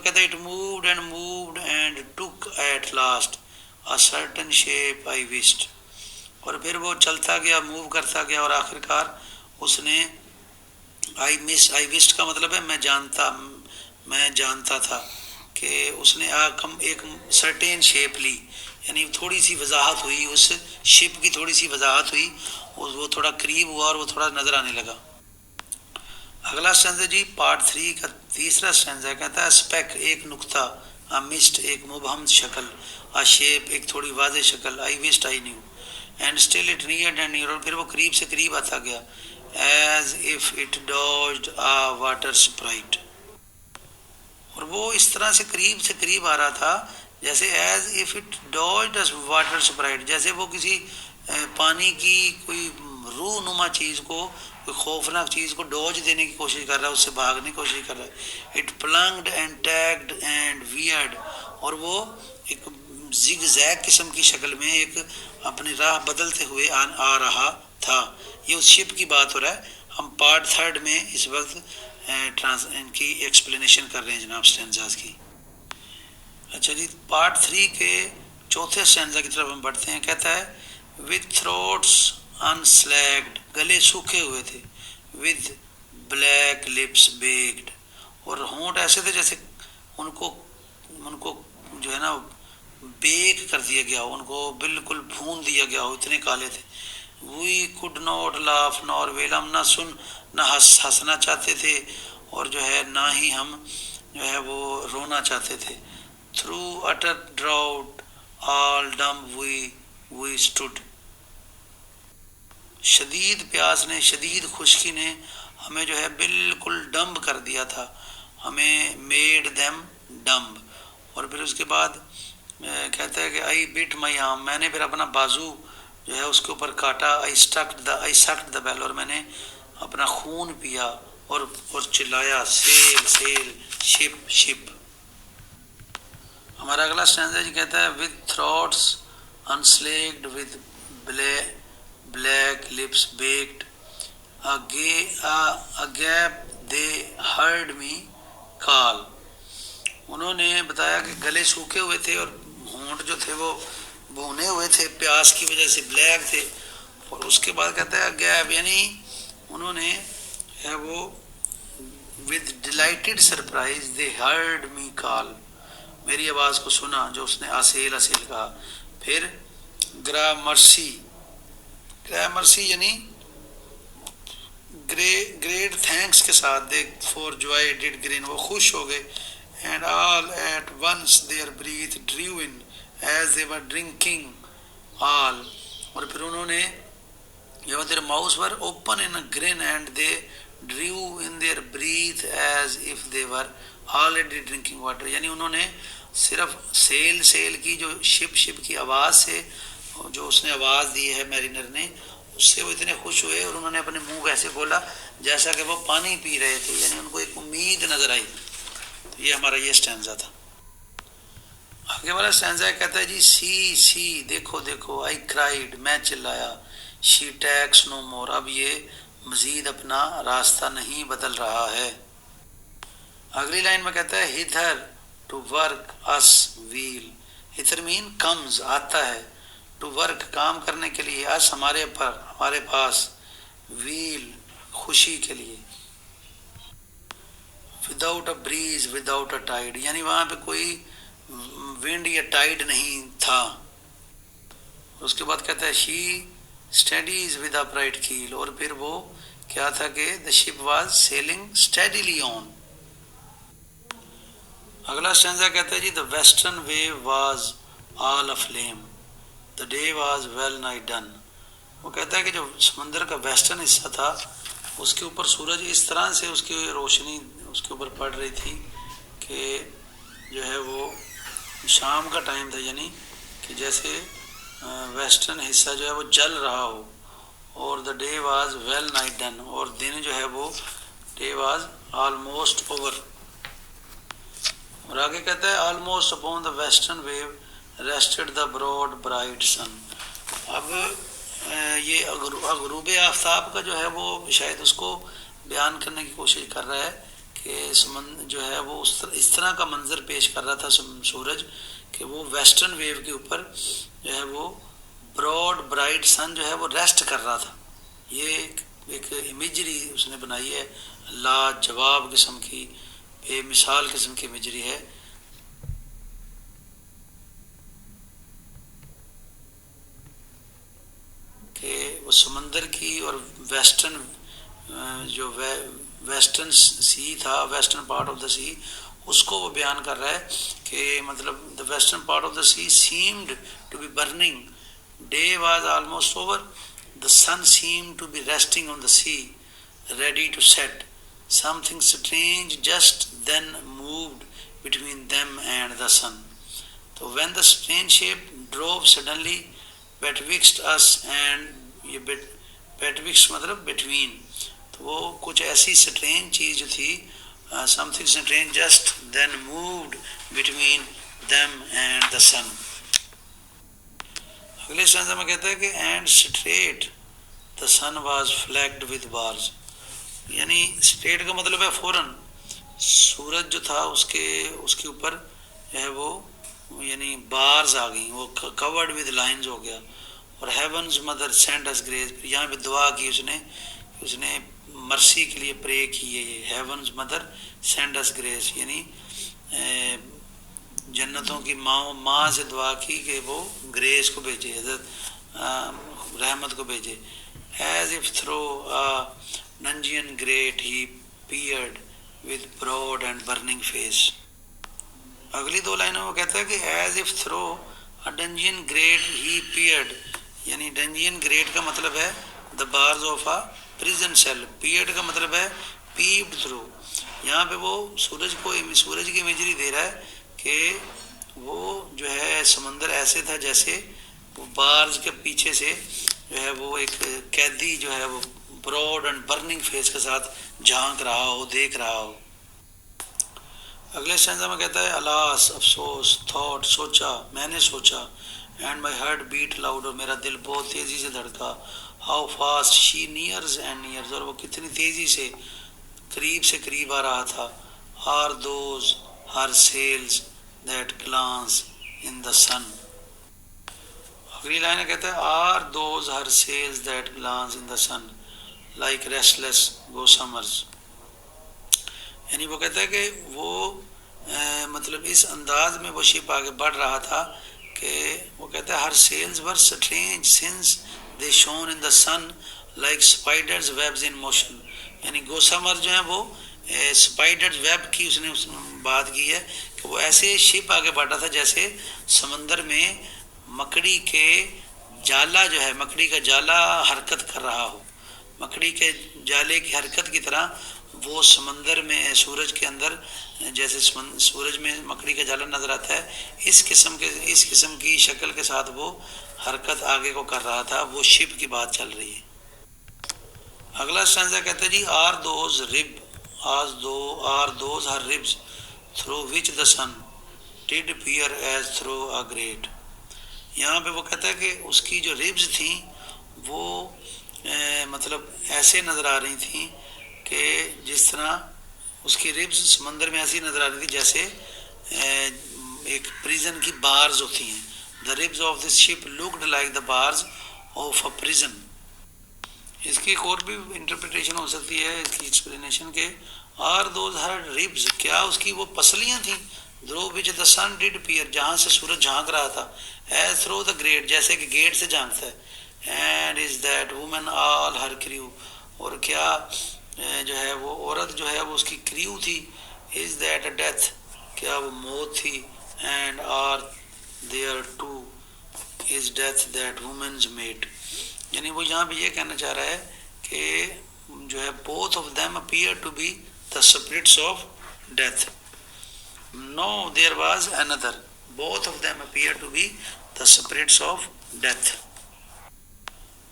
कहता है it moved and took at last a certain shape I wished. और फिर वो चलता गया, मूव करता गया, और आखिरकार उसने आई विस्ड का मतलब है मैं जानता था कि उसने एक सर्टेन शेप ली, यानी थोड़ी सी वजाहत हुई, उस शिप की थोड़ी सी वजाहत हुई, वो थोड़ा करीब हुआ और वो थोड़ा नजर आने लगा। अगला स्टैंजा जी पार्ट 3 का तीसरा स्टैंजा कहता है स्पेक एक नुक्ता, अ मिस्ट एक मुबहम शक्ल, अ शेप एक थोड़ी वाज़ेह शक्ल, I wist I knew and still it neared and neared, और फिर वो करीब से करीब आता गया, as if it dodged a water sprite. और वो इस तरह से करीब आ रहा था जैसे as if it dodged a water sprite, जैसे वो किसी पानी की कोई रूह नुमा चीज़ को, कोई खौफनाक चीज़ को डॉज देने की कोशिश कर रहा है, उससे भागने की कोशिश कर रहा है। It plunged and tagged and weird, और वो एक जिगजैग किस्म की शक्ल में एक अपनी राह बदलते हुए आ रहा था। ये उस शिप की बात हो रहा है। हम पार्ट 3 में इस वक्त इनकी एक्सप्लेनेशन कर रहे हैं जनाब स्टैंजाज की। अच्छा जी, पार्ट 3 के चौथे स्टैंजा की तरफ हम बढ़ते हैं। कहता है विद थ्रोट्स अनस्लैग्ड, गले सूखे हुए थे, विद ब्लैक लिप्स बेक्ड, और होंठ ऐसे थे जैसे उनको उनको जो है ना बेक कर दिया गया हो, उनको बिल्कुल भून दिया गया हो, इतने काले थे। We could not laugh nor well, हम ना सुन ना हंसना चाहते थे, और जो है ना ही हम जो है वो रोना चाहते थे। थ्रू अटर ड्राउट ऑल डम वी स्टूड, शदीद प्यास ने, शदीद खुश्की ने हमें जो है बिल्कुल डम्ब कर दिया था, हमें मेड देम डम्ब। और फिर उसके बाद कहता है कि आई बिट माई आर्म, मैंने फिर अपना बाजू जो है उसके ऊपर काटा, आई सक्ड द बेल, और मैंने अपना खून पिया और चिल्लाया सेल सेल शिप शिप। हमारा अगला स्टैंजा जी कहता है with throats unslaked, with black lips baked, a gap they heard me call, उन्होंने बताया कि गले सूखे हुए थे और होंठ जो थे वो भुने हुए थे, प्यास की वजह से ब्लैक थे। और उसके बाद कहता है गैप, यानी उन्होंने है वो with dilated surprise they heard me call, मेरी आवाज़ को सुना जो उसने असेल असेल कहा। फिर ग्रामर्सी यानी ग्रेट थैंक्स के साथ, they for joy did grin, वो खुश हो गए। And all at once their breath drew in as they were drinking all, और फिर उन्होंने जो their mouth were open in a grin and they drew in their breath as if they were already drinking water, यानी उन्होंने सिर्फ cell cell की जो ship की आवाज़ से, जो उसने आवाज़ दी है मैरिनर ने, उससे वो इतने खुश हुए और उन्होंने अपने मुंह ऐसे खोला जैसा कि वो पानी पी रहे थे, यानी उनको एक उम्मीद नजर आई। तो ये हमारा ये स्टैंजा था। आगे वाला स्टैंजा कहता है जी सी देखो देखो, आई क्राइड मैं चिल्लाया, शी टैक्स नो मोर, अब ये मजीद अपना रास्ता नहीं बदल रहा है। अगली लाइन में कहता है hither to work us weal, hither mean comes आता है, टू वर्क काम करने के लिए, अस हमारे पास, व्हील खुशी के लिए। Without a breeze without a tide, यानी वहां पे कोई विंड या टाइड नहीं था। उसके बाद कहता है शी स्टडीज विद अपराइट कील, और फिर वो क्या था कि the ship was sailing steadily on. अगला स्टैंजा कहता है जी the western wave was all aflame, the day was well nigh done. वो कहता है कि जो समंदर का वेस्टर्न हिस्सा था उसके ऊपर सूरज इस तरह से उसकी रोशनी उसके ऊपर पड़ रही थी कि जो है वो शाम का टाइम था, यानी कि जैसे वेस्टर्न हिस्सा जो है वो जल रहा हो। और the day was well nigh done, और दिन जो है वो डे वाज ऑलमोस्ट ओवर। और आगे कहता है almost upon the western wave rested the broad bright sun. अब ये गुरूब आफ्ताब का जो है वो शायद उसको बयान करने की कोशिश कर रहा है कि जो है वो इस तरह का मंजर पेश कर रहा था सूरज कि वो वेस्टर्न वेव के ऊपर जो है वो ब्रॉड ब्राइट सन जो है वो रेस्ट कर रहा था। ये एक इमेजरी उसने बनाई है, लाजवाब किस्म की, बेमिसाल किस्म की इमेजरी है। कि वो समंदर की और वेस्टर्न जो वेस्टर्न सी था, western part of the sea, उसको वो बयान कर रहा है कि मतलब the western part of the sea seemed to be burning, day was almost over, the sun seemed to be resting on the sea ready to set, something strange just then moved between them and the sun. So when the strange shape drove suddenly betwixt us and ये betwixt मतलब between, तो वो कुछ ऐसी strange चीज जो थी, something strange just then moved between them and the sun. अगले स्टैंजा में कहता है कि and straight the sun was flecked with bars, यानी स्ट्रेट का मतलब है फौरन। सूरज जो था उसके ऊपर जो है वो यानी बार्स आ गई, वो कवर्ड विद लाइंस हो गया। और heaven's mother send us grace, यहाँ पे दुआ की उसने मर्सी के लिए प्रे की है। ये heaven's mother send us grace, यानी जन्नतों की माँ से दुआ की कि वो ग्रेस को भेजे, रहमत को भेजे। As if through Nungian great he peered with broad and burning face. अगली दो लाइनों में कहता है कि as if through a dungeon grate he peered, यानी dungeon grate का मतलब है the bars of a prison cell, peered का मतलब है peeped through। यहाँ पे वो सूरज की इमेजरी दे रहा है कि वो जो है समंदर ऐसे था जैसे वो बार्स के पीछे से जो है वो एक कैदी जो है वो ब्रॉड एंड बर्निंग फेस के साथ झांक रहा हो, देख रहा हो। अगले स्टैंजा में कहता है अलास अफसोस, थॉट सोचा, मैंने सोचा, and my heart beat loud, और मेरा दिल बहुत तेजी से धड़का। How fast she nears and nears, और वो कितनी तेजी से करीब आ रहा था। Are those her sails that glance in the sun. अगली लाइन कहता है are those her sails that glance in the sun like restless gossamers, यानी वो कहता है कि वो मतलब इस अंदाज में वो शिप आगे बढ़ रहा था कि वो कहता है her sails were strange since they shone in the sun like spiders webs in motion, यानी गोसमर जो है वो स्पाइडर्स वेब की उसने बात की है कि वो ऐसे शिप आगे बढ़ रहा था जैसे समंदर में मकड़ी के जाला जो है, मकड़ी का जाला हरकत कर रहा हो। मकड़ी के जाले की हरकत की तरह वो समंदर में सूरज के अंदर जैसे सूरज में मकड़ी का जाला नजर आता है, इस किस्म की शक्ल के साथ वो हरकत आगे को कर रहा था। वो शिप की बात चल रही है। अगला स्टैंजा कहता है जी are those her ribs through which the sun did peer as through a grate. यहाँ पे वो कहता है कि उसकी जो रिब्स थी वो मतलब ऐसे नज़र आ रही थी कि जिस तरह उसकी रिब्स समंदर में ऐसी नज़र आ रही थी जैसे एक प्रिजन की बार्स होती हैं। The ribs of this ship looked like the bars of a prison. इसकी एक और भी इंटरप्रिटेशन हो सकती है इसकी एक्सप्लेनेशन के आर दोज हर रिब्स, क्या उसकी वो पसलियाँ थी, through which the sun did peer, जहाँ से सूरज झांक रहा था, एज थ्रू द ग्रेट, जैसे कि गेट से झांकता है। And is that woman all her crew, और क्या जो है वो औरत जो है वो उसकी क्रू थी। इज दैट अ डेथ, क्या वो मौत थी। And are there two is death that woman's mate, यानी वो यहाँ पे ये कहना चाह रहा है कि जो है both of them appear to be the spirits of death. No there was another, both of them appear to be the spirits of death.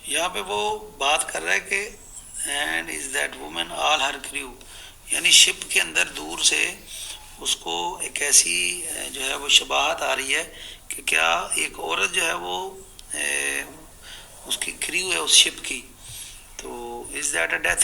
यहाँ पे वो बात कर रहा है कि and is that woman all her crew, यानी ship के अंदर दूर से उसको एक ऐसी जो है वो शबाहत आ रही है कि क्या एक औरत जो है वो उसकी क्रू है उस शिप की। तो इज दैट अ डेथ,